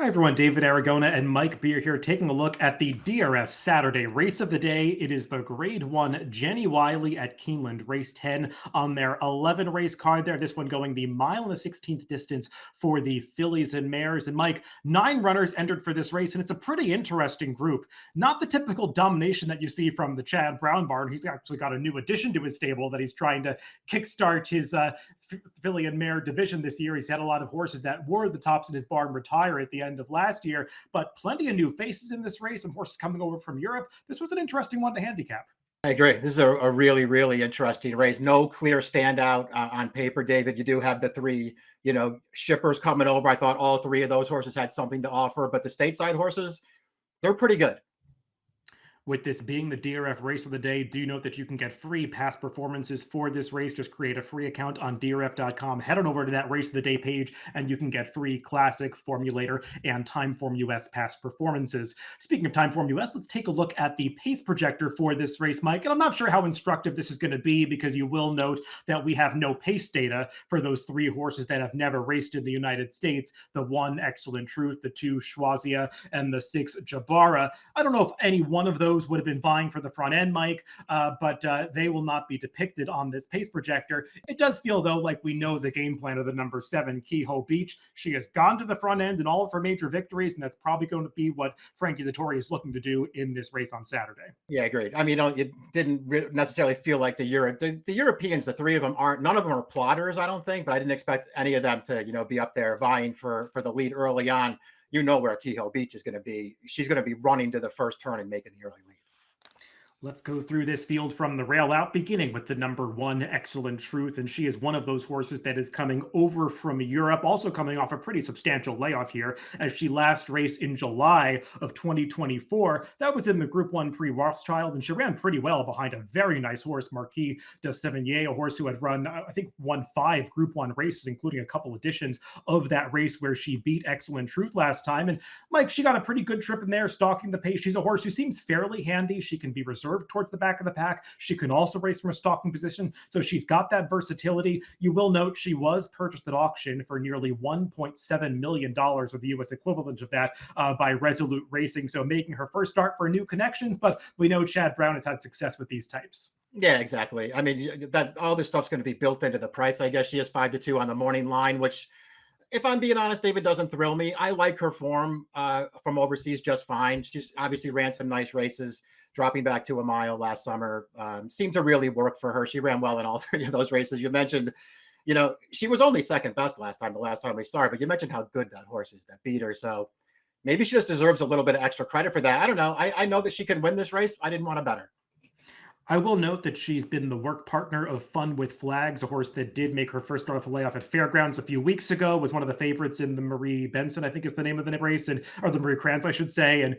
everyone, David Aragona and Mike Beer here, taking a look at the DRF Saturday race of the day. It is the Grade 1 Jenny Wiley at Keeneland, race 10 on their 11 race card there. This one going the mile and the 16th distance for the fillies and mares. And Mike, 9 runners entered for this race, and it's a pretty interesting group. Not the typical domination that you see from the Chad Brown barn. He's actually got a new addition to his stable that he's trying to kickstart his filly and mare division this year. He's had a lot of horses that were the tops in his barn retire at the end of last year, but plenty of new faces in this race, some horses coming over from Europe. This was an interesting one to handicap. I agree. This is a really, really interesting race. No clear standout on paper, David. You do have the 3, shippers coming over. I thought all 3 of those horses had something to offer, but the stateside horses, they're pretty good. With this being the DRF race of the day, do note that you can get free past performances for this race. Just create a free account on DRF.com. Head on over to that race of the day page, and you can get free classic, formulator, and Timeform US past performances. Speaking of Timeform US, let's take a look at the pace projector for this race, Mike. And I'm not sure how instructive this is going to be, because you will note that we have no pace data for those 3 horses that have never raced in the United States. The 1, Excellent Truth, the 2, Schwazia, and the 6, Jabara. I don't know if any one of those would have been vying for the front end, Mike, but they will not be depicted on this pace projector. It does feel, though, like we know the game plan of the number 7, Kehoe Beach. She has gone to the front end in all of her major victories, and that's probably going to be what Frankie Dettori is looking to do in this race on Saturday. Yeah, agreed. I mean, it didn't necessarily feel like the Europeans, the 3 of them none of them are plotters, I don't think, but I didn't expect any of them to, be up there vying for the lead early on. You know where Kehoe Beach is going to be. She's going to be running to the first turn and making the early lead. Let's go through this field from the rail out, beginning with the number 1, Excellent Truth. And she is one of those horses that is coming over from Europe, also coming off a pretty substantial layoff here, as she last raced in July of 2024. That was in the Group 1 Prix-Rothschild, and she ran pretty well behind a very nice horse, Marquis de Sevigny, a horse who had run, I think, won 5 Group 1 races, including a couple editions of that race where she beat Excellent Truth last time. And Mike, she got a pretty good trip in there, stalking the pace. She's a horse who seems fairly handy. She can be reserved towards the back of the pack. She can also race from a stalking position, so she's got that versatility. You will note she was purchased at auction for nearly $1.7 million, or the U.S. equivalent of that, by Resolute Racing, so making her first start for new connections, but we know Chad Brown has had success with these types. Yeah, exactly. I mean, that all this stuff's going to be built into the price. I guess she is 5-2 on the morning line, which, if I'm being honest, David, doesn't thrill me. I like her form from overseas just fine. She's obviously ran some nice races, dropping back to a mile last summer. Seemed to really work for her. She ran well in all 3 of those races. You mentioned, she was only second best the last time we saw her, but you mentioned how good that horse is that beat her. So maybe she just deserves a little bit of extra credit for that. I don't know. I know that she can win this race. I didn't want to bet her. I will note that she's been the work partner of Fun with Flags, a horse that did make her first start off a layoff at Fairgrounds a few weeks ago, was one of the favorites in the Marie Benson, I think is the name of the race, or the Marie Krantz, I should say, and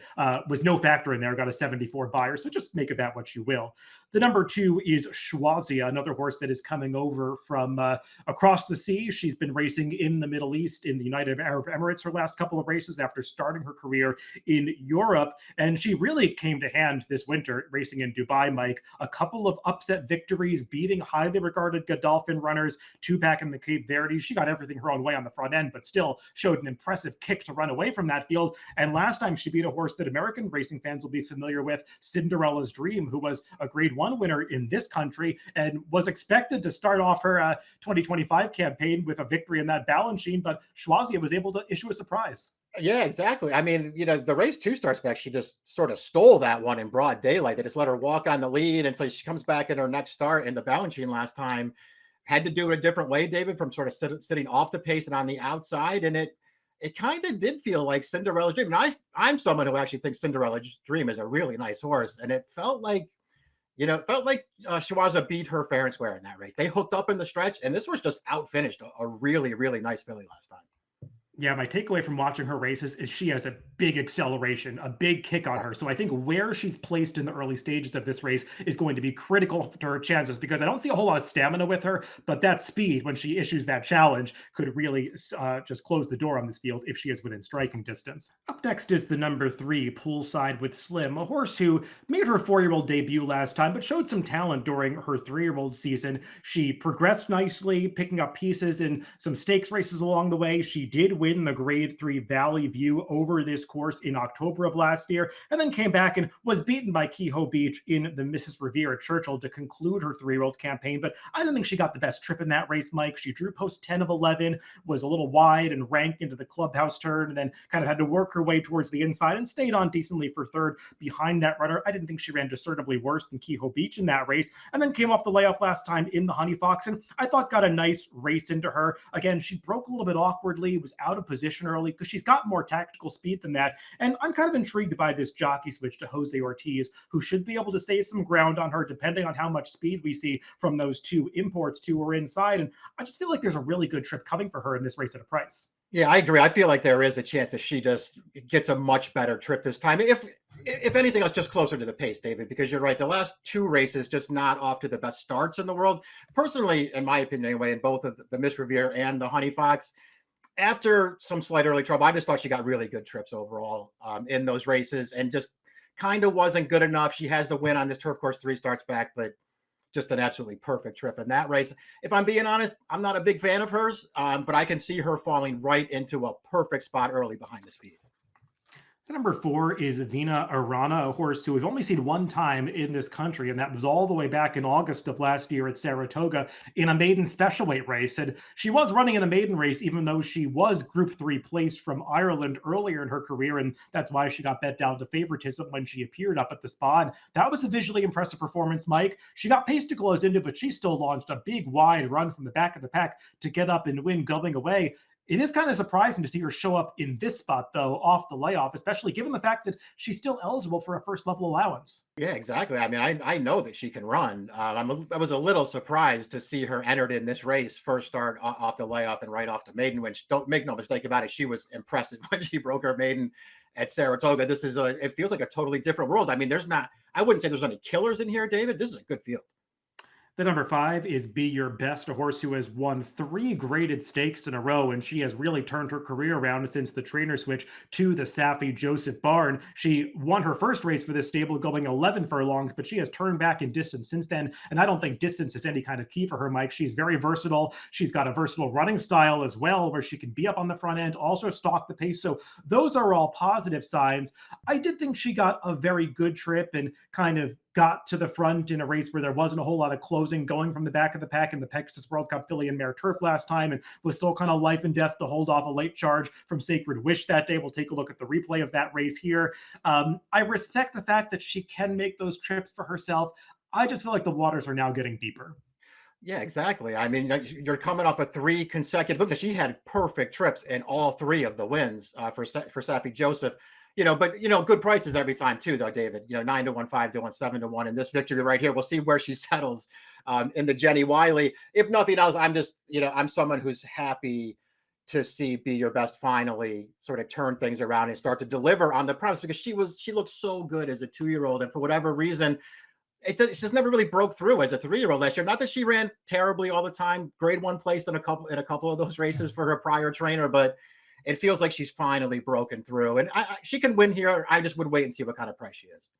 was no factor in there, got a 74 buyer, so just make of that what you will. The number 2 is Schwazia, another horse that is coming over from across the sea. She's been racing in the Middle East, in the United Arab Emirates, her last couple of races after starting her career in Europe, and she really came to hand this winter racing in Dubai, Mike. A couple of upset victories, beating highly regarded Godolphin runners, 2 back in the Cape Verde. She got everything her own way on the front end, but still showed an impressive kick to run away from that field. And last time she beat a horse that American racing fans will be familiar with, Cinderella's Dream, who was a Grade 1 winner in this country and was expected to start off her 2025 campaign with a victory in that Balanchine, but Schwazia was able to issue a surprise. Yeah, exactly. I mean, the race 2 starts back, she just sort of stole that one in broad daylight. They just let her walk on the lead. And so she comes back in her next start in the Balanchine last time, had to do it a different way, David, from sort of sitting off the pace and on the outside. And it kind of did feel like Cinderella's Dream. And I'm someone who actually thinks Cinderella's Dream is a really nice horse. And it felt like, Schwazia beat her fair and square in that race. They hooked up in the stretch, and this was just outfinished a really, really nice filly last time. Yeah, my takeaway from watching her races is she has a big acceleration, a big kick on her. So I think where she's placed in the early stages of this race is going to be critical to her chances, because I don't see a whole lot of stamina with her, but that speed, when she issues that challenge, could really just close the door on this field if she is within striking distance. Up next is the number 3, Poolside with Slim, a horse who made her 4-year-old debut last time, but showed some talent during her 3-year-old season. She progressed nicely, picking up pieces in some stakes races along the way. She did win win the Grade 3 Valley View over this course in October of last year, and then came back and was beaten by Kehoe Beach in the Mrs. Revere at Churchill to conclude her 3-year-old campaign. But I don't think she got the best trip in that race, Mike. She drew post 10 of 11, was a little wide and ranked into the clubhouse turn, and then kind of had to work her way towards the inside and stayed on decently for third behind that runner. I didn't think she ran discernibly worse than Kehoe Beach in that race, and then came off the layoff last time in the Honey Fox, and I thought got a nice race into her. Again, she broke a little bit awkwardly, was out of position early because she's got more tactical speed than that, and I'm kind of intrigued by this jockey switch to Jose Ortiz, who should be able to save some ground on her depending on how much speed we see from those two imports to her inside, and I just feel like there's a really good trip coming for her in this race at a price. Yeah, I agree. I feel like there is a chance that she just gets a much better trip this time. If anything else, just closer to the pace, David, because you're right. The last two races just not off to the best starts in the world. Personally, in my opinion anyway, in both of the Miss Revere and the Honey Fox, after some slight early trouble, I just thought she got really good trips overall in those races and just kind of wasn't good enough. She has the win on this turf course 3 starts back, but just an absolutely perfect trip in that race. If I'm being honest, I'm not a big fan of hers, but I can see her falling right into a perfect spot early behind the speed. Number 4 is Vina Arana, a horse who we've only seen one time in this country, and that was all the way back in August of last year at Saratoga in a maiden special weight race. And she was running in a maiden race, even though she was Group 3 placed from Ireland earlier in her career, and that's why she got bet down to favoritism when she appeared up at the Spa. And that was a visually impressive performance, Mike. She got pace to close into, but she still launched a big wide run from the back of the pack to get up and win going away. It is kind of surprising to see her show up in this spot, though, off the layoff, especially given the fact that she's still eligible for a first level allowance. Yeah, exactly. I mean, I know that she can run. I was a little surprised to see her entered in this race, first start off the layoff and right off the maiden, which, don't make no mistake about it, she was impressive when she broke her maiden at Saratoga. It feels like a totally different world. I mean, I wouldn't say there's any killers in here, David. This is a good field. The number 5 is Be Your Best, a horse who has won 3 graded stakes in a row, and she has really turned her career around since the trainer switch to the Safi Joseph barn. She won her first race for this stable going 11 furlongs, but she has turned back in distance since then, and I don't think distance is any kind of key for her, Mike. She's very versatile. She's got a versatile running style as well, where she can be up on the front end, also stalk the pace, so those are all positive signs. I did think she got a very good trip and kind of got to the front in a race where there wasn't a whole lot of closing going from the back of the pack in the Pegasus World Cup filly and mare turf last time, and was still kind of life and death to hold off a late charge from Sacred Wish that day. We'll take a look at the replay of that race here. I respect the fact that she can make those trips for herself. I just feel like the waters are now getting deeper. Yeah, exactly. I mean, you're coming off of 3 consecutive. Look, she had perfect trips in all 3 of the wins for Safi Joseph. But good prices every time too, though, David. 9-1, 5-1, 7-1, and this victory right here. We'll see where she settles in the Jenny Wiley. If nothing else, I'm just, I'm someone who's happy to see Be Your Best finally sort of turn things around and start to deliver on the promise, because she looked so good as a 2-year-old, and for whatever reason, it just never really broke through as a 3-year-old last year. Not that she ran terribly all the time. Grade 1 place in a couple of those races for her prior trainer, but it feels like she's finally broken through, and she can win here. I just would wait and see what kind of price she is.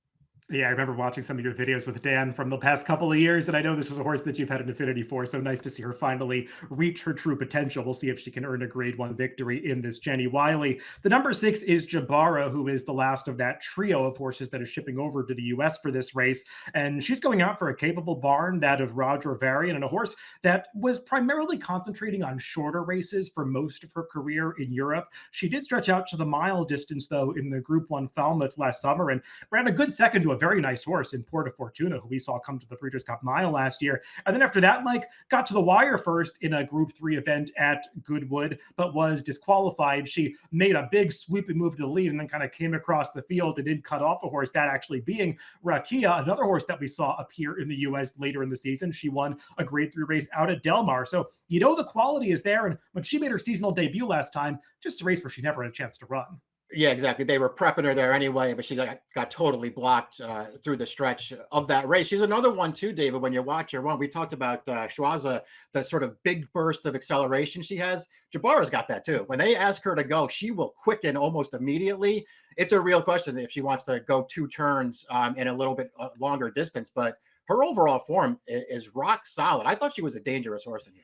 Yeah, I remember watching some of your videos with Dan from the past couple of years, and I know this is a horse that you've had an affinity for, so nice to see her finally reach her true potential. We'll see if she can earn a Grade 1 victory in this Jenny Wiley. The number 6 is Jabara, who is the last of that trio of horses that is shipping over to the U.S. for this race, and she's going out for a capable barn, that of Roger Varian, and a horse that was primarily concentrating on shorter races for most of her career in Europe. She did stretch out to the mile distance, though, in the Group 1 Falmouth last summer, and ran a good second to a very nice horse in Porta Fortuna, who we saw come to the Breeders' Cup Mile last year. And then after that, Mike got to the wire first in a Group 3 event at Goodwood, but was disqualified. She made a big sweeping move to the lead and then kind of came across the field and did cut off a horse, that actually being Rakia, another horse that we saw appear in the U.S. later in the season. She won a Grade 3 race out at Del Mar. So the quality is there. And when she made her seasonal debut last time, just a race where she never had a chance to run. Yeah, exactly. They were prepping her there anyway, but she got totally blocked through the stretch of that race. She's another one too, David, when you watch her run. We talked about Schwaza, the sort of big burst of acceleration she has. Jabara's got that too. When they ask her to go, she will quicken almost immediately. It's a real question if she wants to go 2 turns in a little bit longer distance, but her overall form is rock solid. I thought she was a dangerous horse in here.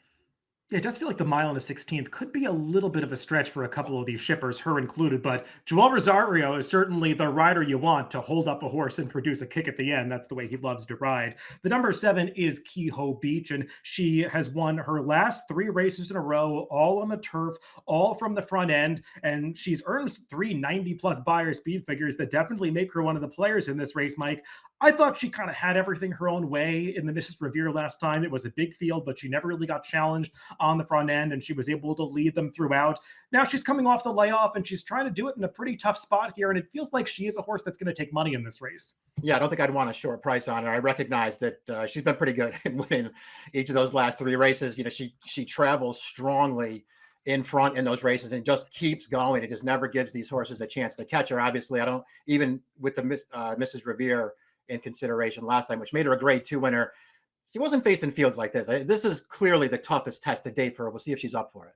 It does feel like the mile and a 16th could be a little bit of a stretch for a couple of these shippers, her included. But Joel Rosario is certainly the rider you want to hold up a horse and produce a kick at the end. That's the way he loves to ride. The number 7 is Kehoe Beach, and she has won her last 3 races in a row, all on the turf, all from the front end. And she's earned 390 plus Beyer speed figures that definitely make her one of the players in this race, Mike. I thought she kind of had everything her own way in the Mrs. Revere last time. It was a big field, but she never really got challenged on the front end, and she was able to lead them throughout. Now she's coming off the layoff, and she's trying to do it in a pretty tough spot here, and it feels like she is a horse that's going to take money in this race. Yeah, I don't think I'd want a short price on her. I recognize that she's been pretty good in winning each of those last 3 races. She travels strongly in front in those races and just keeps going. It just never gives these horses a chance to catch her. Obviously, I don't even with the Mrs. Revere in consideration last time, which made her a grade 2 winner. She wasn't facing fields like this. This is clearly the toughest test to date for her. We'll see if she's up for it.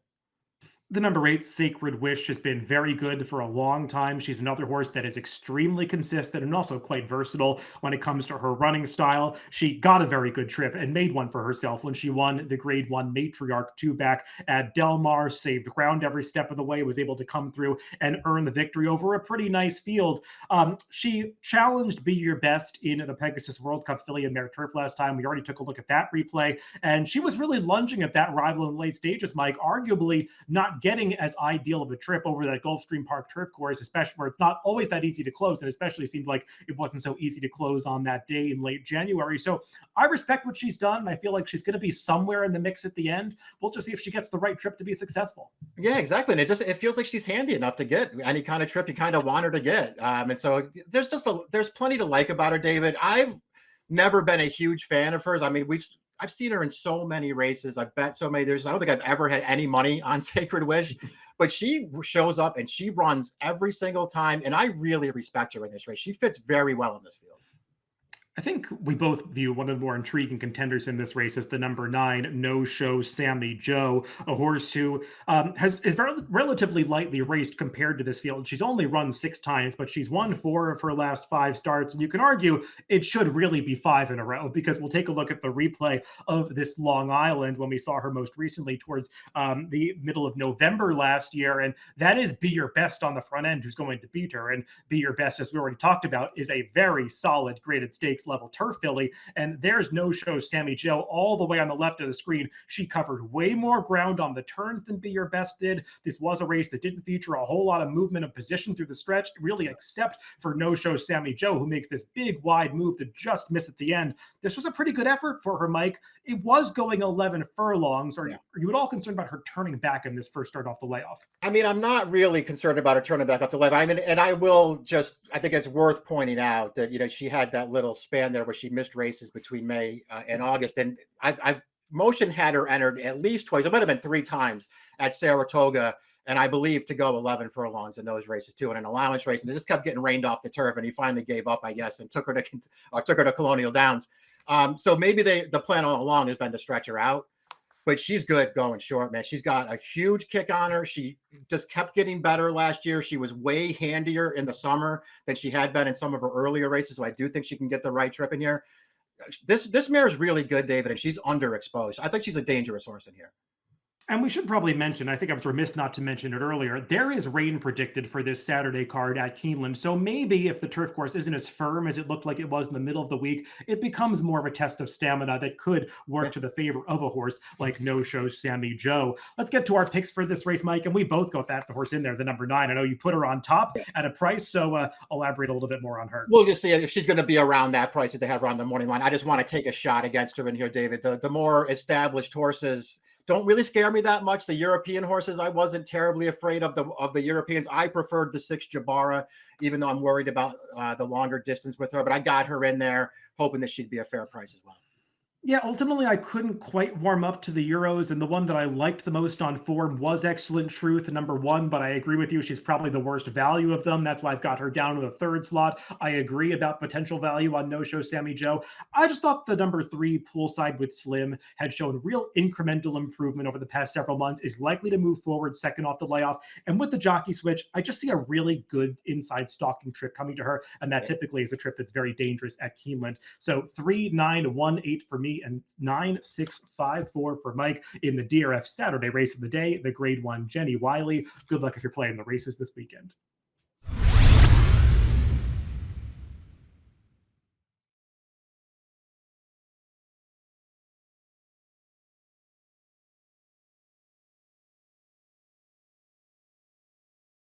The number 8, Sacred Wish, has been very good for a long time. She's another horse that is extremely consistent and also quite versatile when it comes to her running style. She got a very good trip and made one for herself when she won the Grade 1 Matriarch 2 back at Del Mar, saved ground every step of the way, was able to come through and earn the victory over a pretty nice field. She challenged Be Your Best in the Pegasus World Cup filly and mare turf last time. We already took a look at that replay, and she was really lunging at that rival in the late stages, Mike, arguably not getting as ideal of a trip over that Gulfstream Park turf course, especially where it's not always that easy to close. And especially seemed like it wasn't so easy to close on that day in late January. So I respect what she's done. I feel like she's going to be somewhere in the mix at the end. We'll just see if she gets the right trip to be successful. Yeah, exactly. And it feels like she's handy enough to get any kind of trip you kind of want her to get. And so there's plenty to like about her, David. I've never been a huge fan of hers. I mean, I've seen her in so many races. I've bet so many. I don't think I've ever had any money on Sacred Wish, but she shows up and she runs every single time. And I really respect her in this race. She fits very well in this field. I think we both view one of the more intriguing contenders in this race as the number 9, No Show Sammy Joe, a horse who is relatively lightly raced compared to this field. She's only run 6 times, but she's won 4 of her last 5 starts. And you can argue it should really be 5 in a row, because we'll take a look at the replay of this Long Island when we saw her most recently towards the middle of November last year. And that is Be Your Best on the front end who's going to beat her. And Be Your Best, as we already talked about, is a very solid graded stakes level turf filly. And there's No Show Sammy Joe all the way on the left of the screen. She covered way more ground on the turns than Be Your Best did. This was a race that didn't feature a whole lot of movement of position through the stretch, really, except for No Show Sammy Joe, who makes this big wide move to just miss at the end. This was a pretty good effort for her, Mike. It was going 11 furlongs. Are you at all concerned about her turning back in this first start off the layoff? I mean, I'm not really concerned about her turning back off the 11. I mean, and I think it's worth pointing out that, she had that little span there where she missed races between May and August. And I've motion had her entered at least twice. It might have been 3 times at Saratoga, and I believe to go 11 furlongs in those races too, in an allowance race. And it just kept getting rained off the turf, and he finally gave up, I guess, and took her to Colonial Downs. So maybe the plan all along has been to stretch her out. But she's good going short, man. She's got a huge kick on her. She just kept getting better last year. She was way handier in the summer than she had been in some of her earlier races. So I do think she can get the right trip in here. This mare is really good, David, and she's underexposed. I think she's a dangerous horse in here. And we should probably mention, I think I was remiss not to mention it earlier, there is rain predicted for this Saturday card at Keeneland. So maybe if the turf course isn't as firm as it looked like it was in the middle of the week, it becomes more of a test of stamina that could work to the favor of a horse like No Show Sammy Joe. Let's get to our picks for this race, Mike. And we both got the horse in there, the number 9. I know you put her on top at a price, so elaborate a little bit more on her. We'll just see if she's going to be around that price that they have her on the morning line. I just want to take a shot against her in here, David. The more established horses don't really scare me that much. The European horses, I wasn't terribly afraid of the Europeans. I preferred the 6 Jabara, even though I'm worried about the longer distance with her. But I got her in there, hoping that she'd be a fair price as well. Yeah, ultimately, I couldn't quite warm up to the Euros, and the one that I liked the most on form was Excellent Truth, number 1, but I agree with you. She's probably the worst value of them. That's why I've got her down to the 3rd slot. I agree about potential value on No Show Sammy Joe. I just thought the number 3, Poolside with Slim, had shown real incremental improvement over the past several months, is likely to move forward second off the layoff. And with the jockey switch, I just see a really good inside stalking trip coming to her, and that typically is a trip that's very dangerous at Keeneland. So 3, 9, 1, 8 for me. me, and 9654 for Mike in the DRF Saturday race of the day, the Grade 1 Jenny Wiley. Good luck if you're playing the races this weekend.